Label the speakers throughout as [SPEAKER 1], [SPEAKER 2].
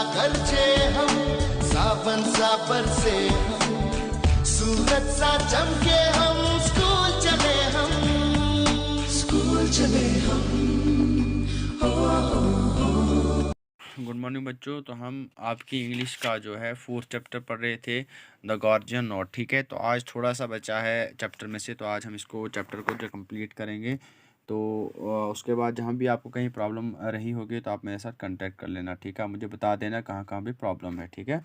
[SPEAKER 1] गरजे हम, सावन सा बरसे हम, सूरज सा चमके हम, स्कूल चले हम, स्कूल चले हम।
[SPEAKER 2] गुड मॉर्निंग बच्चों। तो हम आपकी इंग्लिश का जो है फोर्थ चैप्टर पढ़ रहे थे, द गॉर्जियन नोट। ठीक है, तो आज थोड़ा सा बचा है चैप्टर में से, तो आज हम इसको चैप्टर को जो कंप्लीट करेंगे। तो उसके बाद जहाँ भी आपको कहीं प्रॉब्लम रही होगी तो आप मेरे साथ कांटेक्ट कर लेना। ठीक है, मुझे बता देना कहाँ कहाँ भी प्रॉब्लम है। ठीक है,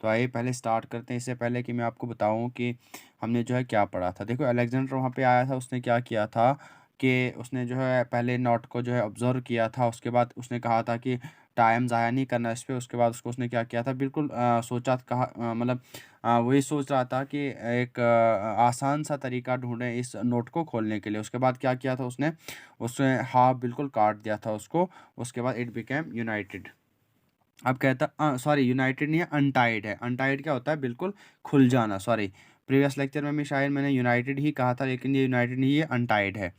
[SPEAKER 2] तो आइए पहले स्टार्ट करते हैं। इससे पहले कि मैं आपको बताऊँ कि हमने जो है क्या पढ़ा था। देखो, अलेक्जेंडर वहाँ पे आया था, उसने क्या किया था कि उसने जो है पहले नोट को जो है ऑब्जर्व किया था। उसके बाद उसने कहा था कि टाइम ज़ाया नहीं करना इस पे। उसके बाद उसने क्या किया था, बिल्कुल सोचा, कहा मतलब वही सोच रहा था कि एक आसान सा तरीका ढूंढें इस नोट को खोलने के लिए। उसके बाद क्या किया था उसने उसने हाफ बिल्कुल काट दिया था उसको। उसके बाद इट बिकेम यूनाइटेड। अब कहता, सॉरी, यूनाइटेड नहीं है, अनटाइड है। अनटाइड क्या होता है, बिल्कुल खुल जाना। सॉरी, प्रीवियस लेक्चर में भी शायद मैंने यूनाइटेड ही कहा था, लेकिन ये यूनाइटेड नहीं है, अनटाइड है।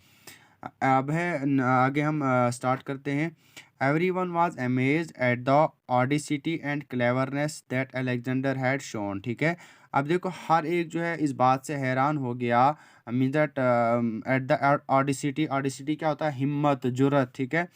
[SPEAKER 2] अब है आगे हम स्टार्ट करते हैं। Everyone was amazed at the audacity and cleverness that Alexander had shone. ठीक है, अब देखो, हर एक जो है इस बात से हैरान हो गया, mean that at the audacity. Audacity क्या होता है, हिम्मत, जुर्रत। ठीक है,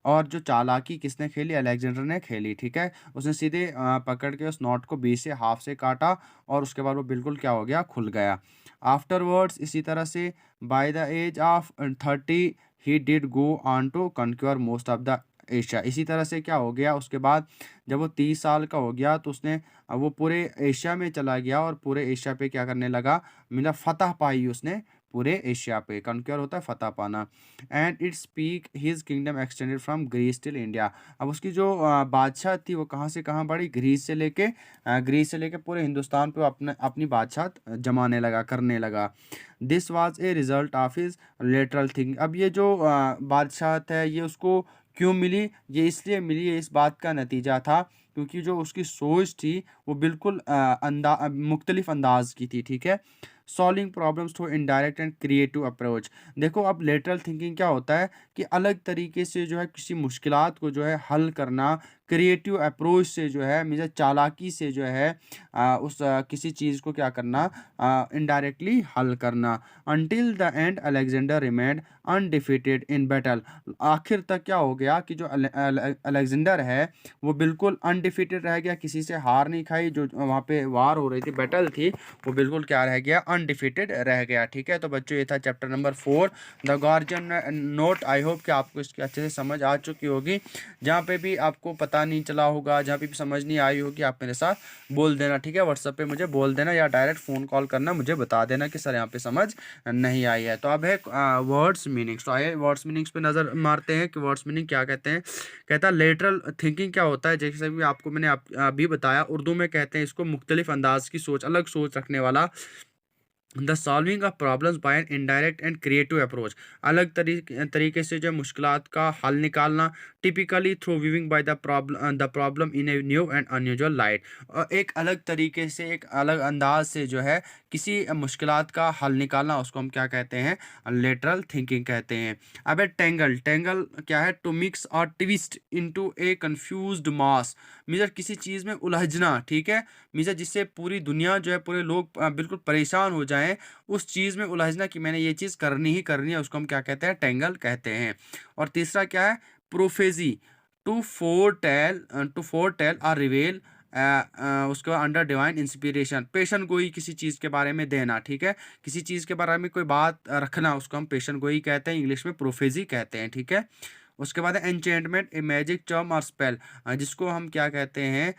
[SPEAKER 2] और जो चालाकी किसने खेली, अलेक्जेंडर ने खेली। ठीक है, उसने सीधे पकड़ के उस नोट को बीच से हाफ से काटा, और उसके बाद वो बिल्कुल क्या हो गया, खुल गया। आफ्टरवर्ड्स, इसी तरह से, by the age of 30 he did go on to conquer most of the Asia. इसी तरह से क्या हो गया, उसके बाद जब वो 30 साल का हो गया तो उसने वो पूरे एशिया में चला गया, और पूरे एशिया पे क्या करने लगा, मतलब फतह पाई उसने पूरे एशिया पे। कन्क्योर होता है फतह पाना। And its peak his kingdom extended from Greece till India. अब उसकी जो बादशाह थी वो कहाँ से कहाँ बढ़ी, ग्रीस से लेके पूरे हिंदुस्तान पे वो अपनी बादशाह जमाने लगा, करने लगा। This was a result of his lateral thinking. अब ये जो बादशाह है ये उसको क्यों मिली, ये इसलिए मिली, ये इस बात का नतीजा था क्योंकि जो उसकी सोच थी वो बिल्कुल मुख्तलिफ अंदाज की थी। ठीक है, solving problems through indirect and creative approach. देखो, अब लेटरल थिंकिंग क्या होता है कि अलग तरीके से जो है किसी मुश्किलात को जो है हल करना, क्रिएटिव अप्रोच से जो है, मीन्स चालाकी से जो है किसी चीज़ को क्या करना, इनडायरेक्टली हल करना। Until the end Alexander remained undefeated in battle. आखिर तक क्या हो गया कि जो अलेक्जेंडर है वो बिल्कुल अनडिफीटेड रह गया, किसी से हार नहीं खाई। जो वहाँ पे वार हो रही थी, बैटल थी, वो बिल्कुल क्या रह गया, अनडिफीटेड रह गया। ठीक है, तो बच्चों ये था chapter number 4, the guardian note. I hope कि आपको इसकी अच्छे से समझ आ चुकी होगी। जहाँ पे भी आपको पता नहीं चला होगा, जहाँ पे भी समझ नहीं आई होगी, आप मेरे साथ बोल देना। ठीक है, व्हाट्सएप पे मुझे बोल देना या डायरेक्ट फ़ोन कॉल करना, मुझे बता देना कि सर यहाँ पे समझ नहीं आई है। तो अब है वर्ड्स मीनिंग्स। तो आइए वर्ड्स मीनिंग्स पे नज़र मारते हैं कि वर्ड्स मीनिंग क्या कहते हैं। कहता है लेटरल थिंकिंग क्या होता है, जैसे भी आपको मैंने अभी बताया, उर्दू में कहते हैं इसको मुख्तलिफ अंदाज की सोच, अलग सोच रखने वाला। The solving of problems bye an indirect and creative approach, अलग तरीके से जो मुश्किलात का हल निकालना। Typically through viewing by the problem in a new and unusual light, और एक अलग तरीके से, एक अलग अंदाज से जो है किसी मुश्किलात का हल निकालना, उसको हम क्या कहते हैं, लेटरल थिंकिंग कहते हैं। अब है टेंगल। टेंगल क्या है, टू मिक्स और ट्विस्ट इनटू ए कंफ्यूज्ड मास, मीन्स किसी चीज़ में उलझना। ठीक है, मीन्स जिससे पूरी दुनिया जो है, पूरे लोग बिल्कुल परेशान हो जाएं, उस चीज़ में उलझना कि मैंने ये चीज़ करनी ही करनी है, उसको हम क्या कहते हैं, टेंगल कहते हैं। और तीसरा क्या है, प्रोफेजी, टू फोरटेल और रिवेल, उसके बाद अंडर डिवाइन इंस्पिरेशन, पेशन गोई, किसी चीज़ के बारे में देना। ठीक है, किसी चीज़ के बारे में कोई बात रखना, उसको हम पेशन गोई कहते हैं, इंग्लिश में प्रोफेजी कहते हैं। ठीक है, उसके बाद है एन्चेंटमेंट, ए मैजिक चर्म और स्पेल, जिसको हम क्या कहते हैं,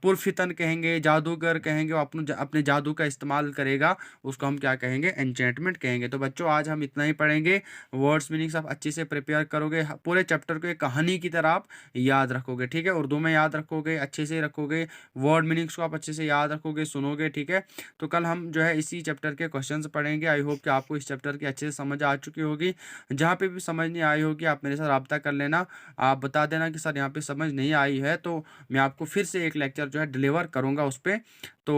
[SPEAKER 2] पुरफितन कहेंगे, जादूगर कहेंगे, वो अपने जादू का इस्तेमाल करेगा, उसको हम क्या कहेंगे, एन्चेंटमेंट कहेंगे। तो बच्चों आज हम इतना ही पढ़ेंगे। वर्ड्स मीनिंग्स आप अच्छे से प्रिपेयर करोगे, पूरे चैप्टर को एक कहानी की तरह आप याद रखोगे। ठीक है, उर्दू में याद रखोगे, अच्छे से रखोगे, वर्ड मीनिंग्स को आप अच्छे से याद रखोगे, सुनोगे। ठीक है, तो कल हम जो है इसी चैप्टर के क्वेश्चंस पढ़ेंगे। आई होप कि आपको इस चैप्टर की अच्छे से समझ आ चुकी होगी। जहाँ पे भी समझ नहीं आई होगी आप मेरे साथ रब्ता कर लेना, आप बता देना कि सर यहाँ पे समझ नहीं आई है, तो मैं आपको फिर से एक लेक्चर जो है डिलीवर करूँगा उस पर। तो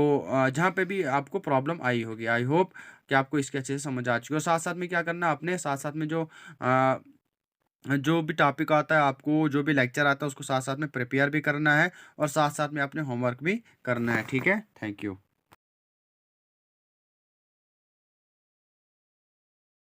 [SPEAKER 2] जहाँ पे भी आपको प्रॉब्लम आई होगी, आई होप कि आपको इसके अच्छे से समझ आ चुकी है। और साथ साथ में क्या करना, अपने साथ साथ में जो जो भी टॉपिक आता है, आपको जो भी लेक्चर आता है उसको साथ साथ में प्रिपेयर भी करना है और साथ साथ में अपने होमवर्क भी करना है। ठीक है, थैंक यू।